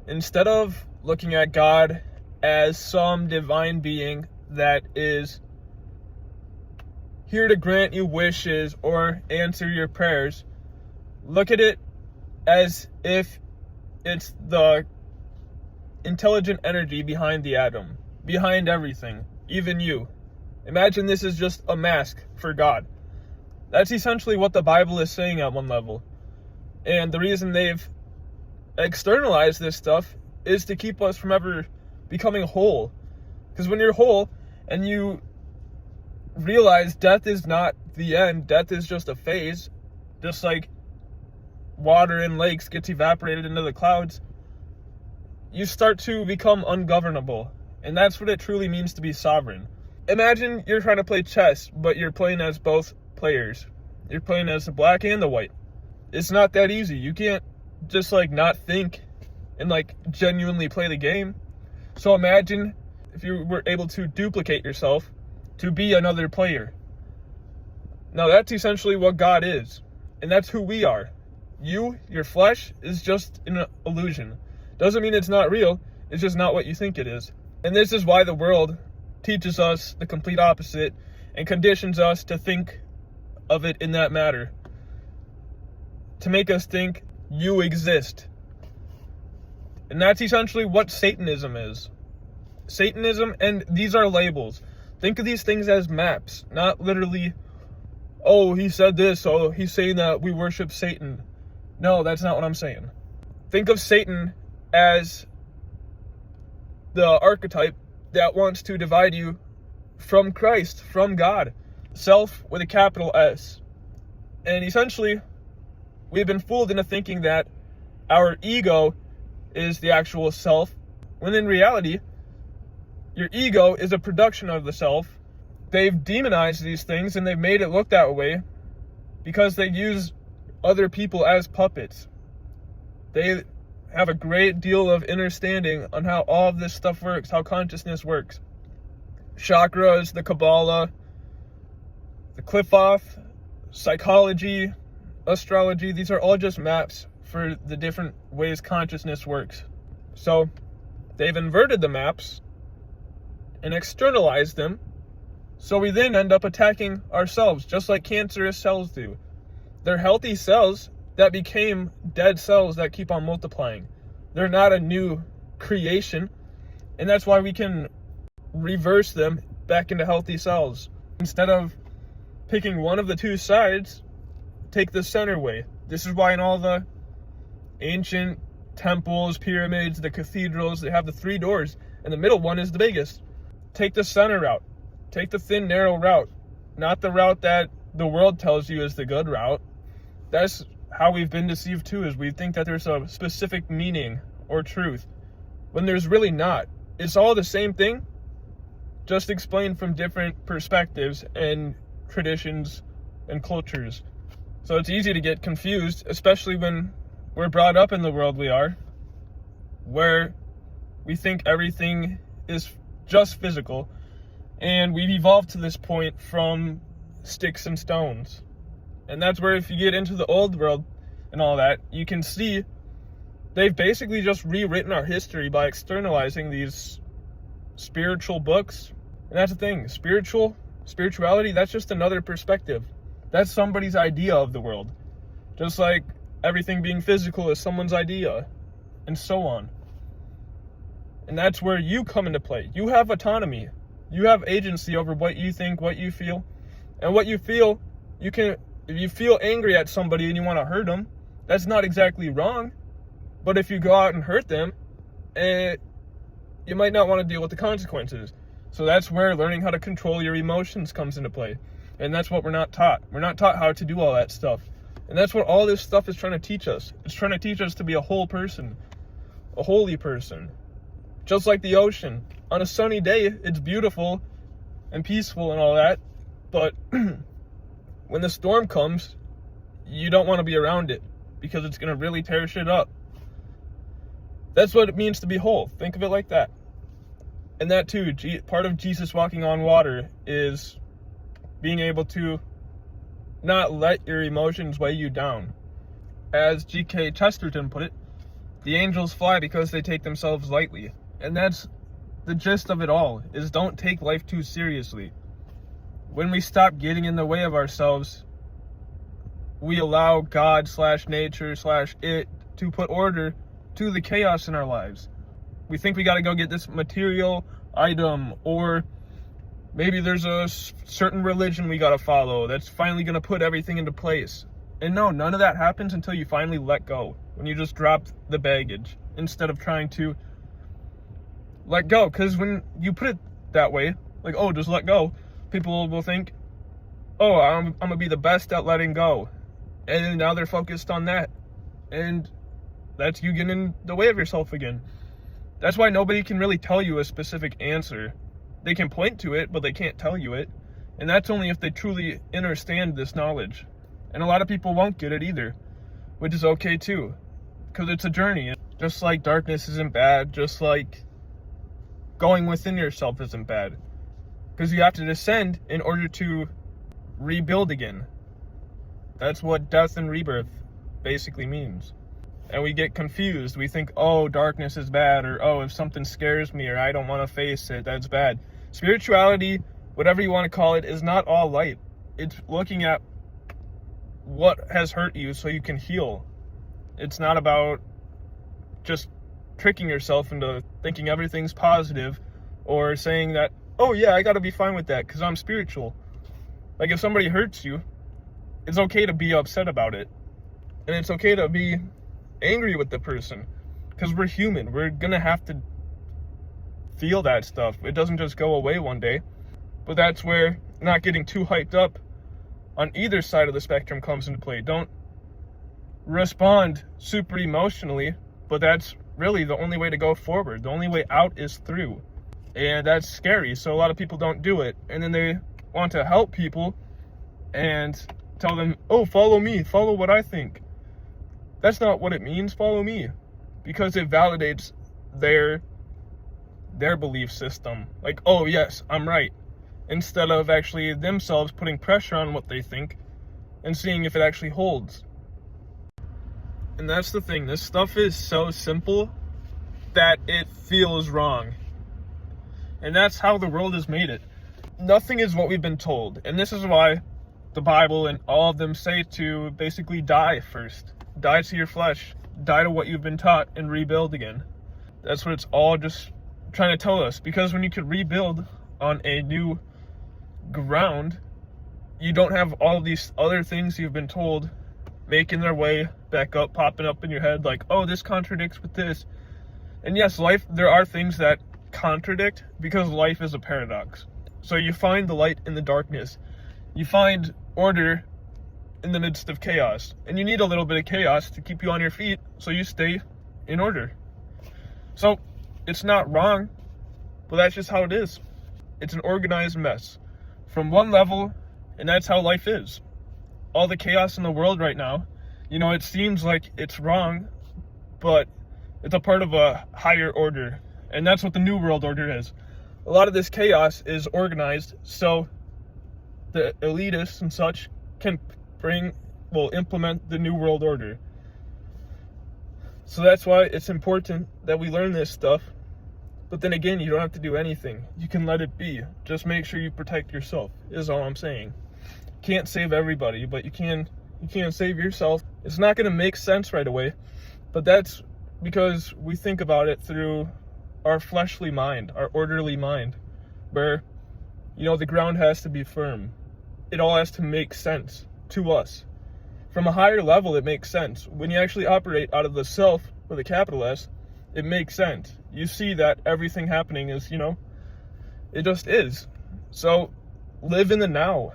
Instead of looking at God as some divine being that is here to grant you wishes or answer your prayers, look at it as if it's the intelligent energy behind the atom, behind everything, even you. Imagine this is just a mask for God. That's essentially what the Bible is saying at one level. And the reason they've externalized this stuff is to keep us from ever becoming whole. Because when you're whole and you realize death is not the end, death is just a phase, just like water in lakes gets evaporated into the clouds, you start to become ungovernable. And that's what it truly means to be sovereign. Imagine you're trying to play chess, but you're playing as both players. You're playing as the black and the white. It's not that easy. You can't just not think and genuinely play the game. So imagine if you were able to duplicate yourself to be another player. Now that's essentially what God is. And that's who we are. Your flesh is just an illusion. Doesn't mean it's not real. It's just not what you think it is. And this is why the world teaches us the complete opposite and conditions us to think of it in that matter. To make us think you exist. And that's essentially what Satanism is. Satanism, and these are labels. Think of these things as maps, not literally, oh, he said this, so he's saying that we worship Satan. No, that's not what I'm saying. Think of Satan as the archetype that wants to divide you from Christ, from God. Self with a capital S. And essentially, we've been fooled into thinking that our ego is the actual self, when in reality, your ego is a production of the self. They've demonized these things and they've made it look that way because they use other people as puppets. They have a great deal of understanding on how all of this stuff works, how consciousness works. Chakras, the Kabbalah, the Qliphoth, psychology, astrology, these are all just maps for the different ways consciousness works. So they've inverted the maps and externalized them, so we then end up attacking ourselves, just like cancerous cells do. They're healthy cells that became dead cells that keep on multiplying. They're not a new creation, and that's why we can reverse them back into healthy cells. Instead of picking one of the two sides, take the center way. This is why in all the ancient temples, pyramids, the cathedrals, they have the 3 doors, and the middle one is the biggest. Take the center route. Take the thin, narrow route. Not the route that the world tells you is the good route. That's how we've been deceived too, is we think that there's a specific meaning or truth, when there's really not. It's all the same thing, just explained from different perspectives and traditions and cultures. So it's easy to get confused, especially when we're brought up in the world we are, where we think everything is just physical, and we've evolved to this point from sticks and stones. And that's where, if you get into the old world and all that, you can see they've basically just rewritten our history by externalizing these spiritual books. And that's the thing, spirituality, that's just another perspective. That's somebody's idea of the world. Just like everything being physical is someone's idea, and so on. And that's where you come into play. You have autonomy. You have agency over what you think, what you feel. And what you feel, you can, if you feel angry at somebody and you want to hurt them, that's not exactly wrong. But if you go out and hurt them, you might not want to deal with the consequences. So that's where learning how to control your emotions comes into play. And that's what we're not taught. We're not taught how to do all that stuff. And that's what all this stuff is trying to teach us. It's trying to teach us to be a whole person, a holy person. Just like the ocean. On a sunny day, it's beautiful and peaceful and all that. But when the storm comes, you don't want to be around it, because it's going to really tear shit up. That's what it means to be whole. Think of it like that. And that too, part of Jesus walking on water is being able to not let your emotions weigh you down. As G.K. Chesterton put it, The angels fly because they take themselves lightly. And that's the gist of it all, is don't take life too seriously. When we stop getting in the way of ourselves, we allow God / nature / it to put order to the chaos in our lives. We think we got to go get this material item, or maybe there's a certain religion we got to follow that's finally going to put everything into place. And no, none of that happens until you finally let go. When you just drop the baggage instead of trying to let go. Because when you put it that way, like, oh, just let go, people will think, oh, I'm going to be the best at letting go. And now they're focused on that. And that's you getting in the way of yourself again. That's why nobody can really tell you a specific answer. They can point to it, but they can't tell you it. And that's only if they truly understand this knowledge. And a lot of people won't get it either, which is okay too, because it's a journey. Just like darkness isn't bad, just like going within yourself isn't bad. Because you have to descend in order to rebuild again. That's what death and rebirth basically means. And we get confused. We think, oh, darkness is bad, or oh, if something scares me, or I don't want to face it, that's bad. Spirituality, whatever you want to call it, is not all light. It's looking at what has hurt you so you can heal. It's not about just tricking yourself into thinking everything's positive, or saying that, oh yeah, I gotta be fine with that because I'm spiritual. Like, if somebody hurts you, it's okay to be upset about it. And it's okay to be angry with the person, because we're human. We're gonna have to feel that stuff. It doesn't just go away one day. But that's where not getting too hyped up on either side of the spectrum comes into play. Don't respond super emotionally, but that's really the only way to go forward. The only way out is through. And that's scary, so a lot of people don't do it. And then they want to help people and tell them, oh, follow me, follow what I think. That's not what it means, follow me. Because it validates their belief system. Like, oh yes, I'm right. Instead of actually themselves putting pressure on what they think and seeing if it actually holds. And that's the thing, this stuff is so simple that it feels wrong. And that's how the world has made it. Nothing is what we've been told. And this is why the Bible and all of them say to basically die first. Die to your flesh. Die to what you've been taught and rebuild again. That's what it's all just trying to tell us. Because when you could rebuild on a new ground, you don't have all of these other things you've been told making their way back up, popping up in your head like, oh, this contradicts with this. And yes, life, there are things that contradict because life is a paradox. So you find the light in the darkness. You find order in the midst of chaos. And you need a little bit of chaos to keep you on your feet so you stay in order. So it's not wrong, but that's just how it is. It's an organized mess from one level, and that's how life is. All the chaos in the world right now, it seems like it's wrong, but it's a part of a higher order. And that's what the New World Order is. A lot of this chaos is organized so the elitists and such can implement the New World Order. So that's why it's important that we learn this stuff. But then again, you don't have to do anything. You can let it be. Just make sure you protect yourself, is all I'm saying. Can't save everybody, but you can save yourself. It's not going to make sense right away, but that's because we think about it through our fleshly mind, our orderly mind, where, the ground has to be firm. It all has to make sense to us. From a higher level, it makes sense. When you actually operate out of the self, with a capital S, it makes sense. You see that everything happening is, it just is. So live in the now.